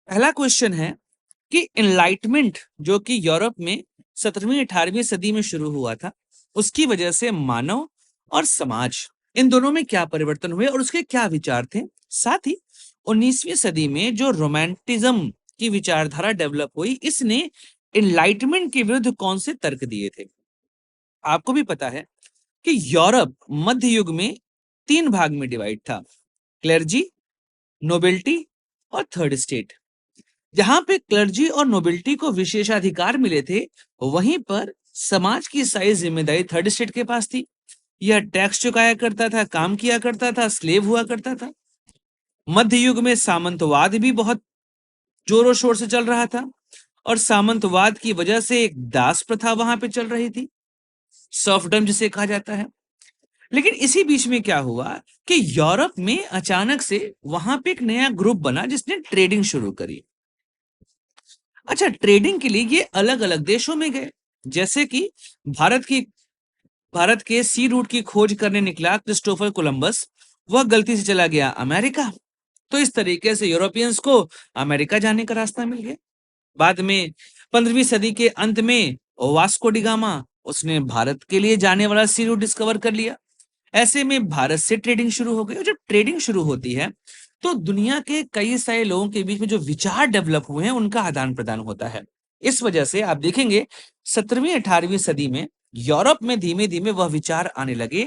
पहला क्वेश्चन है कि एनलाइटमेंट जो कि यूरोप में 17वीं 18वीं सदी में शुरू हुआ था, उसकी वजह से मानव और समाज इन दोनों में क्या परिवर्तन हुए और उसके क्या विचार थे। साथ ही 19वीं सदी में जो रोमांटिज्म की विचारधारा डेवलप हुई, इसने एनलाइटमेंट के विरुद्ध कौन से तर्क दिए थे। आपको भी पता है कि यूरोप मध्य युग में 3 भाग में डिवाइड था: क्लर्जी, नोबिलिटी और थर्ड स्टेट। जहां पे क्लर्जी और नोबिलिटी को विशेषाधिकार मिले थे, वहीं पर समाज की सारी जिम्मेदारी थर्ड स्टेट के पास थी। यह टैक्स चुकाया करता था, काम किया करता था, स्लेव हुआ करता था। मध्य युग में सामंतवाद भी बहुत जोरों शोर से चल रहा था और सामंतवाद की वजह से एक दास प्रथा वहां पे चल रही थी, सर्फडम जिसे कहा जाता है। लेकिन इसी बीच में क्या हुआ कि यूरोप में अचानक से वहां पे एक नया ग्रुप बना जिसने ट्रेडिंग शुरू करी। अच्छा, ट्रेडिंग के लिए ये अलग अलग देशों में गए। जैसे कि भारत की भारत के सी रूट की खोज करने निकला क्रिस्टोफर कोलंबस, वह गलती से चला गया अमेरिका। तो इस तरीके से यूरोपियंस को अमेरिका जाने का रास्ता मिल गया। बाद में 15वीं सदी के अंत में वास्को डी गामा, उसने भारत के लिए जाने वाला सी रूट डिस्कवर कर लिया। ऐसे में भारत से ट्रेडिंग शुरू हो गई और जब ट्रेडिंग शुरू होती है तो दुनिया के कई सारे लोगों के बीच में जो विचार डेवलप हुए हैं उनका आदान प्रदान होता है। इस वजह से आप देखेंगे 17वीं 18वीं सदी में यूरोप में धीमे धीमे वह विचार आने लगे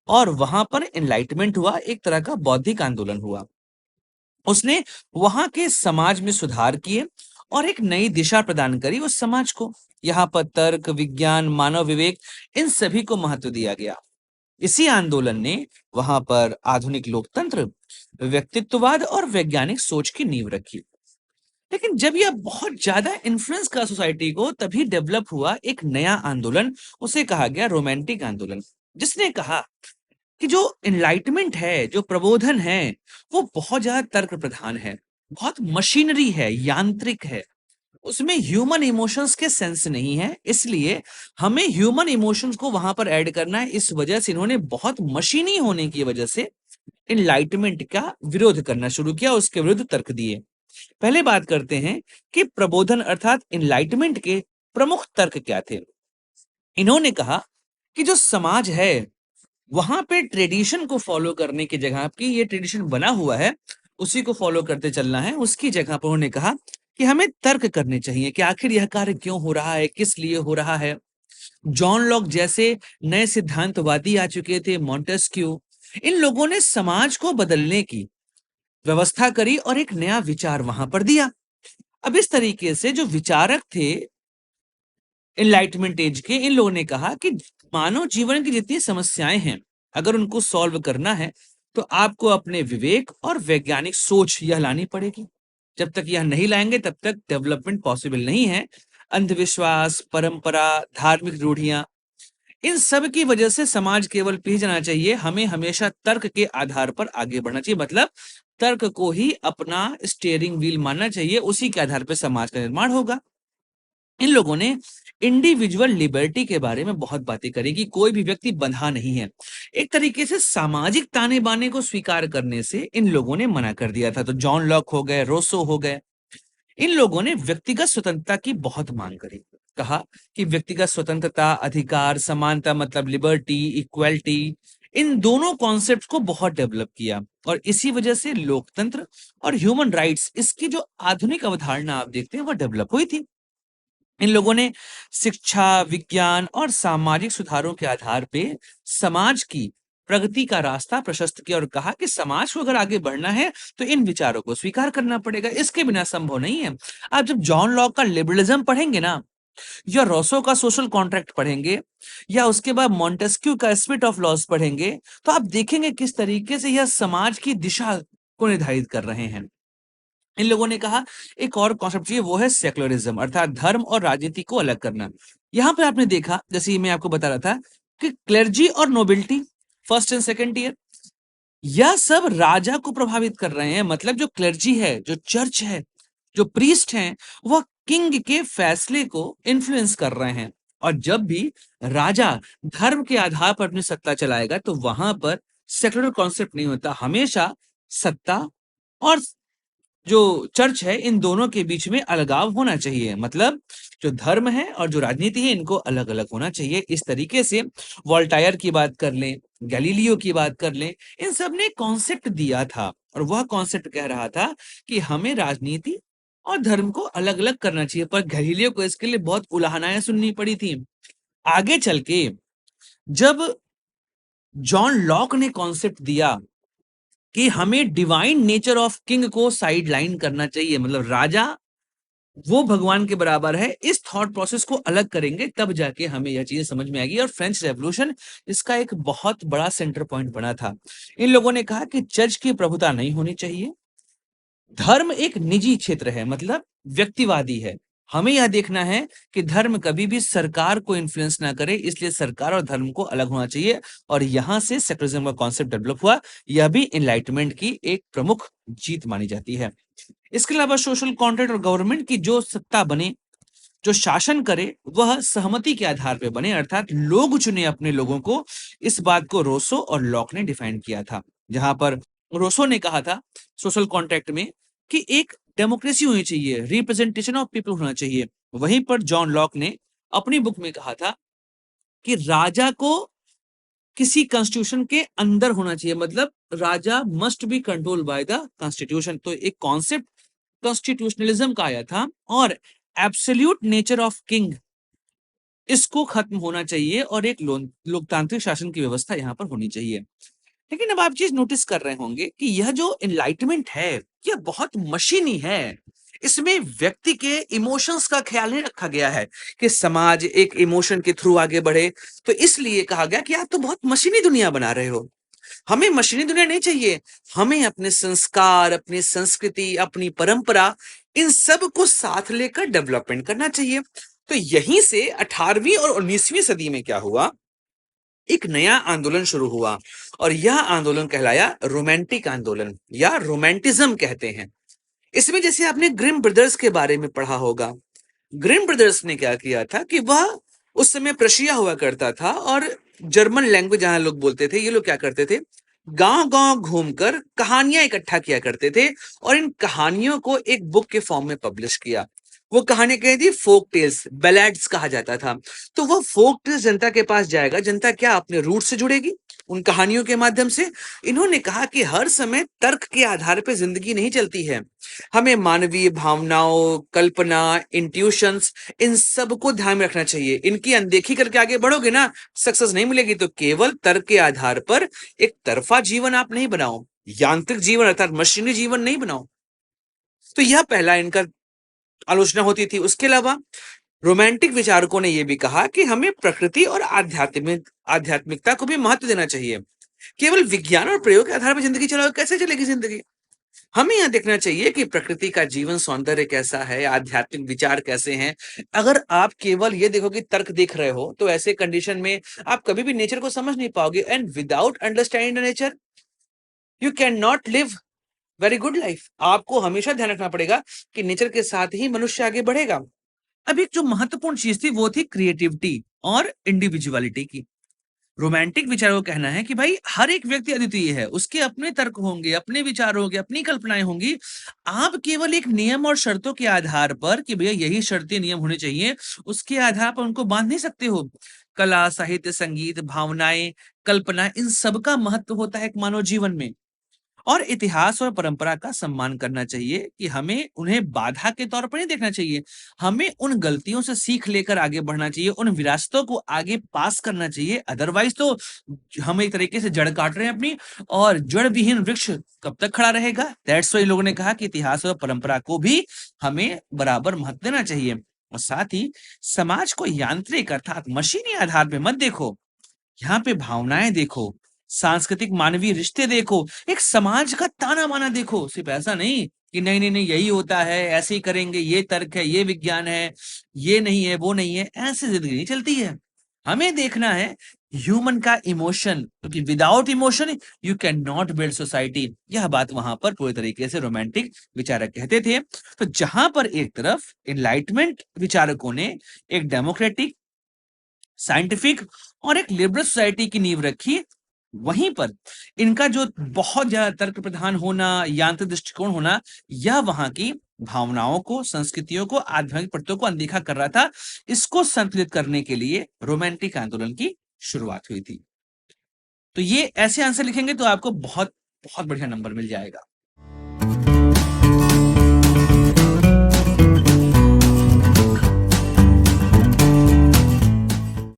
और वहां पर एनलाइटमेंट हुआ, एक तरह का बौद्धिक आंदोलन हुआ। उसने वहां के समाज में सुधार किए और एक नई दिशा प्रदान करी उस समाज को। यहाँ पर तर्क, विज्ञान, मानव विवेक, इन सभी को महत्व दिया गया। इसी आंदोलन ने वहां पर आधुनिक लोकतंत्र, व्यक्तित्ववाद और वैज्ञानिक सोच की नींव रखी। लेकिन जब यह बहुत ज्यादा इन्फ्लुएंस का सोसाइटी को, तभी डेवलप हुआ एक नया आंदोलन, उसे कहा गया रोमांटिक आंदोलन। जिसने कहा कि जो एनलाइटमेंट है, जो प्रबोधन है, वो बहुत ज्यादा तर्क प्रधान है, बहुत मशीनरी है, यांत्रिक है, उसमें ह्यूमन इमोशंस के सेंस नहीं है। इसलिए हमें ह्यूमन इमोशंस को वहां पर ऐड करना है। इस वजह से इन्होंने बहुत मशीनी होने की वजह से इनलाइटमेंट का विरोध करना शुरू किया, उसके विरुद्ध तर्क दिए। पहले बात करते हैं कि प्रबोधन अर्थात इनलाइटमेंट के प्रमुख तर्क क्या थे। इन्होंने कहा कि जो समाज है वहां पे ट्रेडिशन को फॉलो करने की जगह की, ये ट्रेडिशन बना हुआ है उसी को फॉलो करते चलना है, उसकी जगह पर उन्होंने कहा कि हमें तर्क करने चाहिए कि आखिर यह कार्य क्यों हो रहा है, किस लिए हो रहा है। जॉन लॉक जैसे नए सिद्धांतवादी आ चुके थे, मॉन्टेस्क्यू, इन लोगों ने समाज को बदलने की व्यवस्था करी और एक नया विचार वहां पर दिया। अब इस तरीके से जो विचारक थे एनलाइटमेंट एज के, इन लोगों ने कहा कि मानव जीवन की जितनी समस्याएं हैं, अगर उनको सॉल्व करना है तो आपको अपने विवेक और वैज्ञानिक सोच यह लानी पड़ेगी। जब तक यह नहीं लाएंगे तब तक डेवलपमेंट पॉसिबल नहीं है। अंधविश्वास, परंपरा, धार्मिक रूढ़ियां, इन सब की वजह से समाज केवल पीछे जाना चाहिए। हमें हमेशा तर्क के आधार पर आगे बढ़ना चाहिए, मतलब तर्क को ही अपना स्टीयरिंग व्हील मानना चाहिए, उसी के आधार पर समाज का निर्माण होगा। इन लोगों ने इंडिविजुअल लिबर्टी के बारे में बहुत बातें करी कि कोई भी व्यक्ति बंधा नहीं है। एक तरीके से सामाजिक ताने बाने को स्वीकार करने से इन लोगों ने मना कर दिया था। तो जॉन लॉक हो गए, रोसो हो गए, इन लोगों ने व्यक्तिगत स्वतंत्रता की बहुत मांग करी। कहा कि व्यक्तिगत स्वतंत्रता, अधिकार, समानता मतलब लिबर्टी, इक्वलिटी, इन दोनों कॉन्सेप्ट को बहुत डेवलप किया और इसी वजह से लोकतंत्र और ह्यूमन राइट्स, इसकी जो आधुनिक अवधारणा आप देखते हैं वो डेवलप हुई थी। इन लोगों ने शिक्षा, विज्ञान और सामाजिक सुधारों के आधार पे समाज की प्रगति का रास्ता प्रशस्त किया और कहा कि समाज को अगर आगे बढ़ना है तो इन विचारों को स्वीकार करना पड़ेगा, इसके बिना संभव नहीं है। आप जब जॉन लॉक का लिबरलिज्म पढ़ेंगे ना, या रोसो का सोशल कॉन्ट्रैक्ट पढ़ेंगे, या उसके बाद मॉन्टेस्क्यू का स्पिरिट ऑफ लॉस पढ़ेंगे, तो आप देखेंगे किस तरीके से यह समाज की दिशा को निर्धारित कर रहे हैं। इन लोगों ने कहा एक और कॉन्सेप्ट चाहिए, वो है सेक्युलरिज्म अर्थात धर्म और राजनीति को अलग करना। यहां पे आपने देखा, जैसे मैं आपको बता रहा था कि क्लेर्जी और nobility, first and second year, यह सब राजा को प्रभावित कर रहे हैं। मतलब जो क्लेर्जी है, जो चर्च है, जो प्रीस्ट हैं, वह किंग के फैसले को इन्फ्लुएंस कर रहे हैं। और जब भी राजा धर्म के आधार पर अपनी सत्ता चलाएगा तो वहां पर सेक्युलर कॉन्सेप्ट नहीं होता, हमेशा सत्ता और जो चर्च है, इन दोनों के बीच में अलगाव होना चाहिए। मतलब जो धर्म है और जो राजनीति है, इनको अलग अलग होना चाहिए। इस तरीके से वोल्टायर की बात कर लें, गैलीलियो की बात कर लें, इन सब ने कॉन्सेप्ट दिया था, और वह कॉन्सेप्ट कह रहा था कि हमें राजनीति और धर्म को अलग अलग करना चाहिए। पर गैलीलियो को इसके लिए बहुत उलाहनाएं सुननी पड़ी थी। आगे चल के जब जॉन लॉक ने कॉन्सेप्ट दिया कि हमें डिवाइन नेचर ऑफ किंग को साइड लाइन करना चाहिए, मतलब राजा वो भगवान के बराबर है, इस थॉट प्रोसेस को अलग करेंगे, तब जाके हमें यह चीजें समझ में आएगी। और फ्रेंच रेवोल्यूशन इसका एक बहुत बड़ा सेंटर पॉइंट बना था। इन लोगों ने कहा कि चर्च की प्रभुता नहीं होनी चाहिए, धर्म एक निजी क्षेत्र है, मतलब व्यक्तिवादी है। हमें यह देखना है कि धर्म कभी भी सरकार को इन्फ्लुएंस ना करे, इसलिए सरकार और धर्म को अलग होना चाहिए। और यहां से सेक्युलरिज्म का कॉन्सेप्ट डेवलप हुआ। यह भी एनलाइटमेंट की एक प्रमुख जीत मानी जाती है। इसके अलावा सोशल कॉन्ट्रैक्ट और गवर्नमेंट की जो सत्ता बने, जो शासन करे, वह सहमति के आधार पर बने, अर्थात लोग चुने अपने लोगों को। इस बात को रोसो और लॉक ने डिफाइन किया था। जहां पर रोसो ने कहा था सोशल कॉन्ट्रैक्ट में कि एक डेमोक्रेसी होनी चाहिए, रिप्रेजेंटेशन ऑफ पीपल होना चाहिए। वहीं पर जॉन लॉक ने अपनी बुक में कहा था कि राजा को किसी कॉन्स्टिट्यूशन के अंदर होना चाहिए, मतलब raja must be control by the constitution. तो एक कॉन्सेप्ट कॉन्स्टिट्यूशनलिज्म का आया था, और एब्सोल्यूट नेचर ऑफ किंग इसको खत्म होना चाहिए, और एक लोकतांत्रिक शासन की व्यवस्था यहां पर होनी चाहिए। लेकिन अब आप चीज नोटिस कर रहे होंगे कि यह जो एनलाइटमेंट है, यह बहुत मशीनी है। इसमें व्यक्ति के इमोशंस का ख्याल नहीं रखा गया है कि समाज एक इमोशन के थ्रू आगे बढ़े। तो इसलिए कहा गया कि आप तो बहुत मशीनी दुनिया बना रहे हो। हमें मशीनी दुनिया नहीं चाहिए, हमें अपने संस्कार, अपनी संस्कृति, अपनी परंपरा, इन सब को साथ लेकर डेवलपमेंट करना चाहिए। तो यहीं से 18वीं और 19वीं सदी में क्या हुआ, एक नया आंदोलन शुरू हुआ, और यह आंदोलन कहलाया रोमांटिक आंदोलन, या रोमांटिज्म कहते हैं। इसमें जैसे आपने ग्रिम ब्रदर्स के बारे में पढ़ा होगा। ग्रिम ब्रदर्स ने क्या किया था कि वह उस समय प्रशिया हुआ करता था, और जर्मन लैंग्वेज जहां लोग बोलते थे, ये लोग क्या करते थे, गांव गांव घूमकर कहानियां इकट्ठा किया करते थे, और इन कहानियों को एक बुक के फॉर्म में पब्लिश किया। वो कहानी कही थी फोक टेल्स, बैलेड्स कहा जाता था। तो वो फोक टेल्स जनता के पास जाएगा, जनता क्या अपने रूट से जुड़ेगी उन कहानियों के माध्यम से। इन्होंने कहा कि हर समय तर्क के आधार पर जिंदगी नहीं चलती है, हमें मानवीय भावनाओं, कल्पना, इंट्यूशंस, इन सब को ध्यान में रखना चाहिए। इनकी अनदेखी करके आगे बढ़ोगे ना, सक्सेस नहीं मिलेगी। तो केवल तर्क के आधार पर एक तरफा जीवन आप नहीं बनाओ, यांत्रिक जीवन अर्थात मशीनी जीवन नहीं बनाओ। तो यह पहला इनका आलोचना होती थी। उसके अलावा रोमांटिक विचारकों ने यह भी कहा कि हमें प्रकृति और आध्यात्मिकता को भी महत्व देना चाहिए। केवल विज्ञान और प्रयोग के आधार पर जिंदगी चलाओ, कैसे चलेगी जिंदगी। हमें यह देखना चाहिए कि प्रकृति का जीवन सौंदर्य कैसा है, आध्यात्मिक विचार कैसे हैं। अगर आप केवल ये देखो कि तर्क देख रहे हो, तो ऐसे कंडीशन में आप कभी भी नेचर को समझ नहीं पाओगे। And without understanding the nature you can not live very good life. आपको हमेशा ध्यान रखना पड़ेगा कि नेचर के साथ ही मनुष्य आगे बढ़ेगा। अब एक जो महत्वपूर्ण चीज थी वो थी क्रिएटिविटी और इंडिविजुअलिटी की। रोमांटिक विचारों का कहना है कि भाई हर एक व्यक्ति अद्वितीय है, उसके अपने तर्क होंगे, अपने विचार होंगे, अपनी कल्पनाएं होंगी। आप केवल एक नियम और शर्तों के आधार पर कि भैया यही शर्तें नियम होने चाहिए, उसके आधार पर उनको बांध नहीं सकते हो। कला, साहित्य, संगीत, भावनाएं, कल्पना, इन सब का महत्व होता है एक मानव जीवन में। और इतिहास और परंपरा का सम्मान करना चाहिए कि हमें उन्हें बाधा के तौर पर नहीं देखना चाहिए। हमें उन गलतियों से सीख लेकर आगे बढ़ना चाहिए, उन विरासतों को आगे पास करना चाहिए। अदरवाइज तो हम एक तरीके से जड़ काट रहे हैं अपनी, और जड़ विहीन वृक्ष कब तक खड़ा रहेगा। दैट्स वाई लोगों ने कहा कि इतिहास और परंपरा को भी हमें बराबर महत्व देना चाहिए। और साथ ही समाज को यांत्रिक अर्थात मशीनी आधार पे मत देखो, यहाँ पे भावनाएं देखो, सांस्कृतिक मानवीय रिश्ते देखो, एक समाज का ताना बाना देखो। सिर्फ ऐसा नहीं कि नहीं नहीं नहीं यही होता है, ऐसे ही करेंगे, ये तर्क है, ये विज्ञान है, ये नहीं है, वो नहीं है, ऐसे जिंदगी नहीं चलती है। हमें देखना है ह्यूमन का इमोशन, क्योंकि without emotion you can not build society. यह बात वहां पर पूरे तरीके से रोमांटिक विचारक कहते थे। तो जहां पर एक तरफ एनलाइटमेंट विचारकों ने एक डेमोक्रेटिक, साइंटिफिक और एक लिबरल सोसाइटी की नींव रखी, वहीं पर इनका जो बहुत ज्यादा तर्क प्रधान होना, यांत्रिक दृष्टिकोण होना, यह वहां की भावनाओं को, संस्कृतियों को, आध्यात्मिक प्रत्ययों को अनदेखा कर रहा था। इसको संतुलित करने के लिए रोमांटिक आंदोलन की शुरुआत हुई थी। तो ये ऐसे आंसर लिखेंगे तो आपको बहुत बहुत बढ़िया नंबर मिल जाएगा।